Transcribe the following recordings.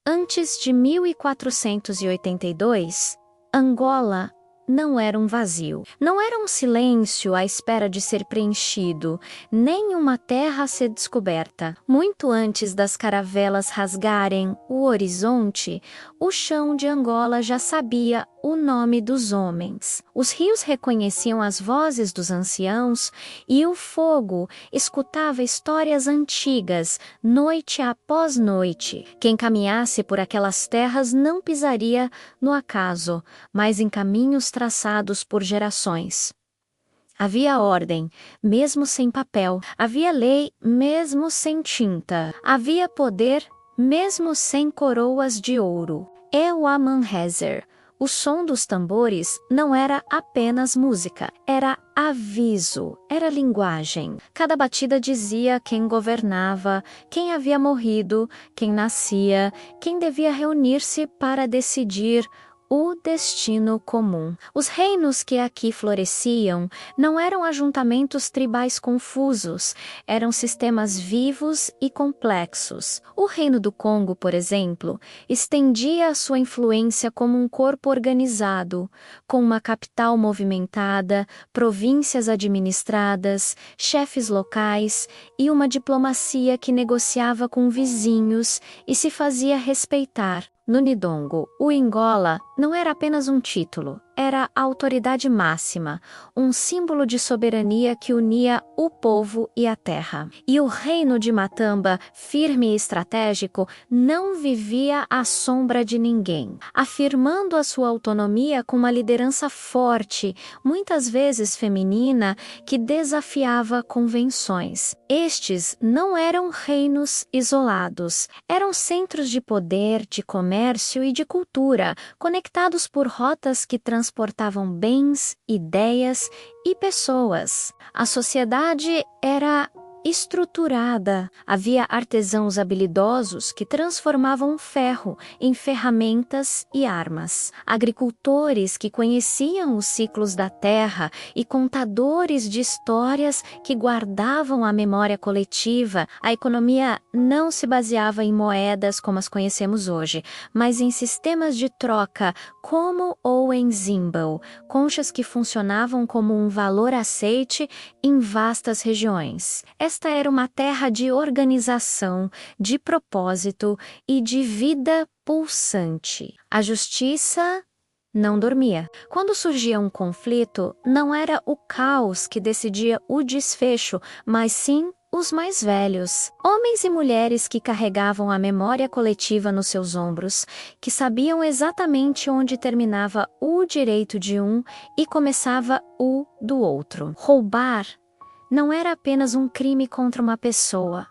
Antes de 1482, Angola não era um vazio. Não era um silêncio à espera de ser preenchido, nem uma terra a ser descoberta. Muito antes das caravelas rasgarem o horizonte, o chão de Angola já sabia o nome dos homens. Os rios reconheciam as vozes dos anciãos e o fogo escutava histórias antigas, noite após noite. Quem caminhasse por aquelas terras não pisaria no acaso, mas em caminhos traçados por gerações. Havia ordem, mesmo sem papel. Havia lei, mesmo sem tinta. Havia poder, mesmo sem coroas de ouro. O Amanhezer. O som dos tambores não era apenas música, era aviso, era linguagem. Cada batida dizia quem governava, quem havia morrido, quem nascia, quem devia reunir-se para decidir o destino comum. Os reinos que aqui floresciam não eram ajuntamentos tribais confusos, eram sistemas vivos e complexos. O Reino do Congo, por exemplo, estendia a sua influência como um corpo organizado, com uma capital movimentada, províncias administradas, chefes locais e uma diplomacia que negociava com vizinhos e se fazia respeitar. No Ndongo, o Angola não era apenas um título, era a autoridade máxima, um símbolo de soberania que unia o povo e a terra. E o reino de Matamba, firme e estratégico, não vivia à sombra de ninguém, afirmando a sua autonomia com uma liderança forte, muitas vezes feminina, que desafiava convenções. Estes não eram reinos isolados, eram centros de poder, de comércio e de cultura, conectados por rotas que transportavam bens, ideias e pessoas. A sociedade era estruturada. Havia artesãos habilidosos que transformavam o ferro em ferramentas e armas. Agricultores que conheciam os ciclos da terra e contadores de histórias que guardavam a memória coletiva. A economia não se baseava em moedas como as conhecemos hoje, mas em sistemas de troca como ou em Zimbabwe, conchas que funcionavam como um valor aceite em vastas regiões. Esta era uma terra de organização, de propósito e de vida pulsante. A justiça não dormia. Quando surgia um conflito, não era o caos que decidia o desfecho, mas sim os mais velhos. Homens e mulheres que carregavam a memória coletiva nos seus ombros, que sabiam exatamente onde terminava o direito de um e começava o do outro. Roubar não era apenas um crime contra uma pessoa.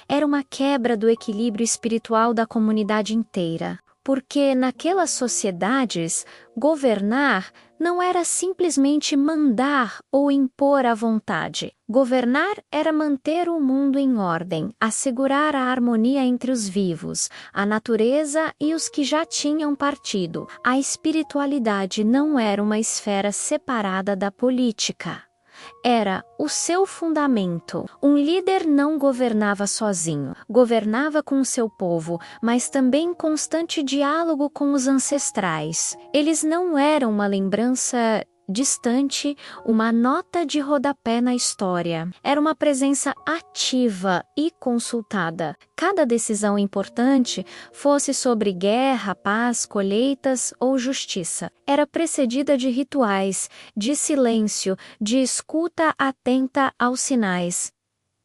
Era uma quebra do equilíbrio espiritual da comunidade inteira. Porque naquelas sociedades, governar não era simplesmente mandar ou impor a vontade. Governar era manter o mundo em ordem, assegurar a harmonia entre os vivos, a natureza e os que já tinham partido. A espiritualidade não era uma esfera separada da política. Era o seu fundamento. Um líder não governava sozinho, governava com o seu povo, mas também em constante diálogo com os ancestrais. Eles não eram uma lembrança distante, uma nota de rodapé na história. Era uma presença ativa e consultada. Cada decisão importante, fosse sobre guerra, paz, colheitas ou justiça, era precedida de rituais, de silêncio, de escuta atenta aos sinais.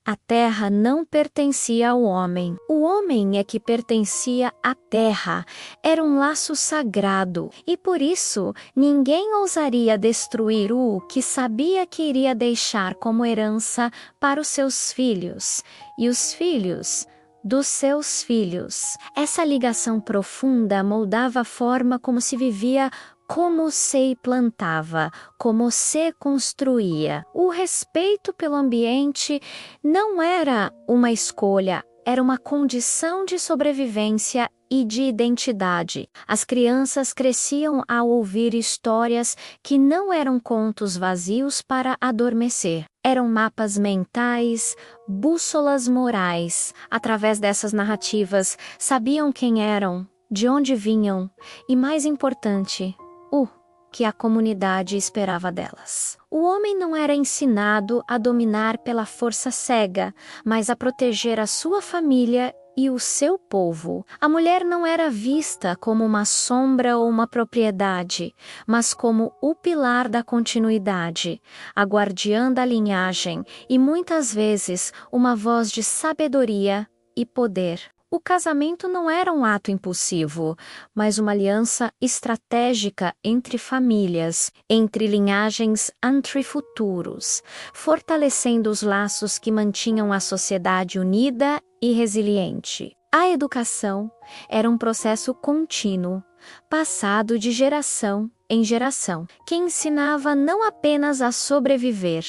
A terra não pertencia ao homem. O homem é que pertencia à terra. Era um laço sagrado. E por isso, ninguém ousaria destruir o que sabia que iria deixar como herança para os seus filhos. E os filhos dos seus filhos. Essa ligação profunda moldava a forma como se vivia, como se plantava, como se construía. O respeito pelo ambiente não era uma escolha, era uma condição de sobrevivência e de identidade. As crianças cresciam ao ouvir histórias que não eram contos vazios para adormecer. Eram mapas mentais, bússolas morais. Através dessas narrativas, sabiam quem eram, de onde vinham e, mais importante, o que a comunidade esperava delas. O homem não era ensinado a dominar pela força cega, mas a proteger a sua família e o seu povo. A mulher não era vista como uma sombra ou uma propriedade, mas como o pilar da continuidade, a guardiã da linhagem e muitas vezes uma voz de sabedoria e poder. O casamento não era um ato impulsivo, mas uma aliança estratégica entre famílias, entre linhagens, entre futuros, fortalecendo os laços que mantinham a sociedade unida e resiliente. A educação era um processo contínuo, passado de geração em geração, que ensinava não apenas a sobreviver,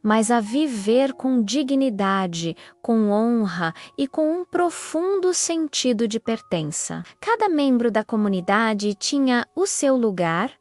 mas a viver com dignidade, com honra e com um profundo sentido de pertença. Cada membro da comunidade tinha o seu lugar,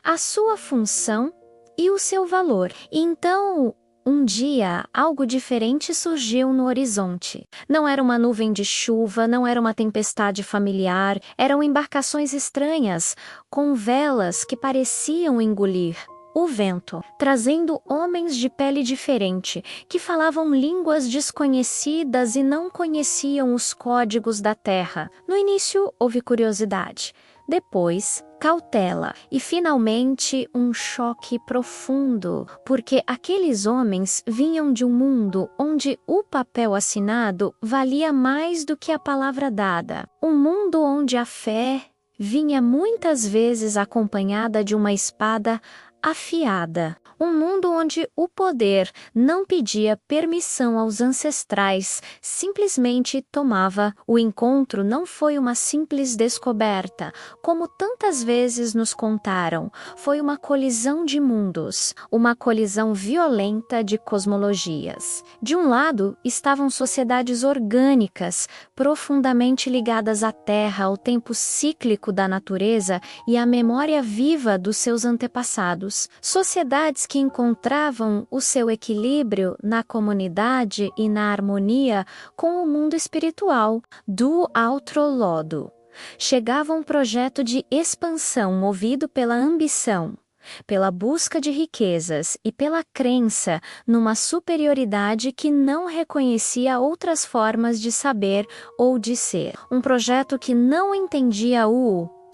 a sua função e o seu valor. E então, um dia, algo diferente surgiu no horizonte. Não era uma nuvem de chuva, não era uma tempestade familiar, eram embarcações estranhas, com velas que pareciam engolir o vento, trazendo homens de pele diferente, que falavam línguas desconhecidas e não conheciam os códigos da terra. No início, houve curiosidade. Depois, cautela e, finalmente, um choque profundo, porque aqueles homens vinham de um mundo onde o papel assinado valia mais do que a palavra dada. Um mundo onde a fé vinha muitas vezes acompanhada de uma espada afiada. Um mundo onde o poder não pedia permissão aos ancestrais, simplesmente tomava. O encontro não foi uma simples descoberta, como tantas vezes nos contaram. Foi uma colisão de mundos, uma colisão violenta de cosmologias. De um lado, estavam sociedades orgânicas, profundamente ligadas à Terra, ao tempo cíclico da natureza e à memória viva dos seus antepassados. Sociedades que encontravam o seu equilíbrio na comunidade e na harmonia com o mundo espiritual. Do outro lado, chegava um projeto de expansão movido pela ambição, pela busca de riquezas e pela crença numa superioridade que não reconhecia outras formas de saber ou de ser. Um projeto que não entendia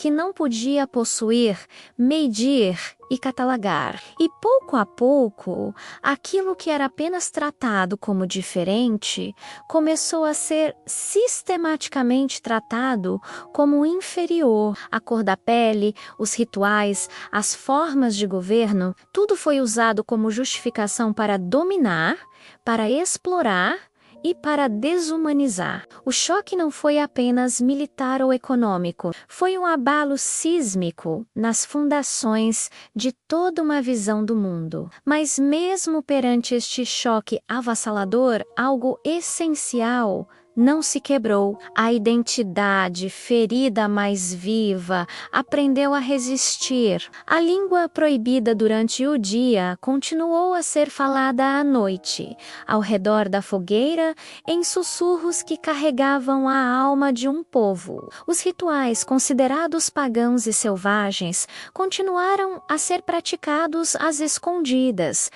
que não podia possuir, medir e catalogar. E pouco a pouco, aquilo que era apenas tratado como diferente começou a ser sistematicamente tratado como inferior. A cor da pele, os rituais, as formas de governo, tudo foi usado como justificação para dominar, para explorar e para desumanizar. O choque não foi apenas militar ou econômico, foi um abalo sísmico nas fundações de toda uma visão do mundo. Mas mesmo perante este choque avassalador, algo essencial não se quebrou. A identidade, ferida mais viva, aprendeu a resistir. A língua proibida durante o dia continuou a ser falada à noite, ao redor da fogueira, em sussurros que carregavam a alma de um povo. Os rituais, considerados pagãos e selvagens, continuaram a ser praticados às escondidas,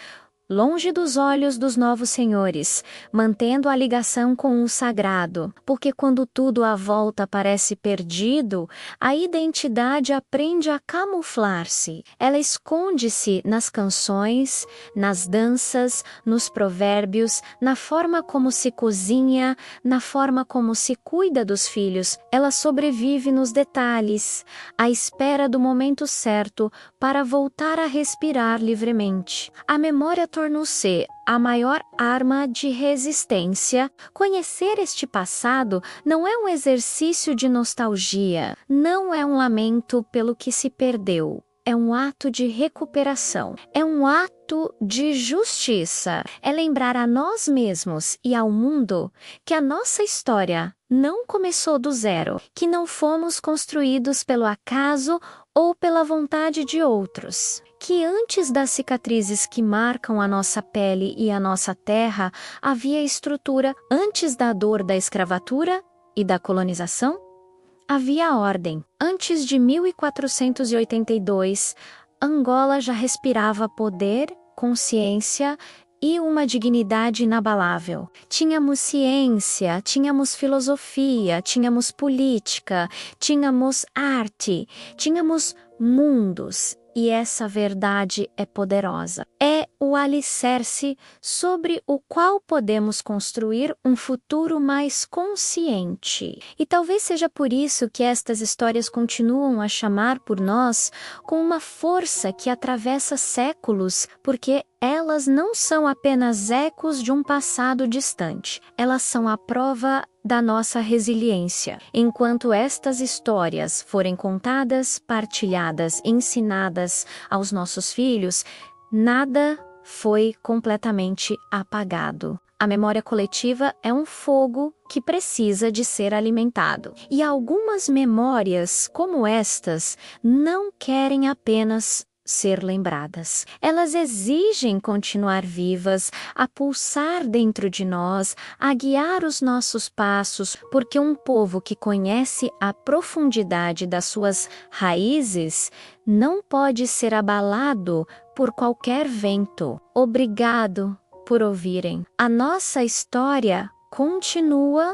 longe dos olhos dos novos senhores, mantendo a ligação com o sagrado, porque quando tudo à volta parece perdido, a identidade aprende a camuflar-se. Ela esconde-se nas canções, nas danças, nos provérbios, na forma como se cozinha, na forma como se cuida dos filhos. Ela sobrevive nos detalhes, à espera do momento certo para voltar a respirar livremente. A memória tornou-se a maior arma de resistência. Conhecer este passado não é um exercício de nostalgia, não é um lamento pelo que se perdeu. é um ato de recuperação, é um ato de justiça, é lembrar a nós mesmos e ao mundo que a nossa história não começou do zero, que não fomos construídos pelo acaso ou pela vontade de outros, que antes das cicatrizes que marcam a nossa pele e a nossa terra, havia estrutura. Antes da dor da escravatura e da colonização, havia ordem. Antes de 1482, Angola já respirava poder, consciência e uma dignidade inabalável. Tínhamos ciência, tínhamos filosofia, tínhamos política, tínhamos arte, tínhamos mundos. E essa verdade é poderosa. É o alicerce sobre o qual podemos construir um futuro mais consciente. E talvez seja por isso que estas histórias continuam a chamar por nós com uma força que atravessa séculos, porque elas não são apenas ecos de um passado distante. Elas são a prova da nossa resiliência. Enquanto estas histórias forem contadas, partilhadas, ensinadas aos nossos filhos, nada foi completamente apagado. A memória coletiva é um fogo que precisa de ser alimentado. E algumas memórias, como estas, não querem apenas ser lembradas. Elas exigem continuar vivas, a pulsar dentro de nós, a guiar os nossos passos, porque um povo que conhece a profundidade das suas raízes não pode ser abalado por qualquer vento. Obrigado por ouvirem. A nossa história continua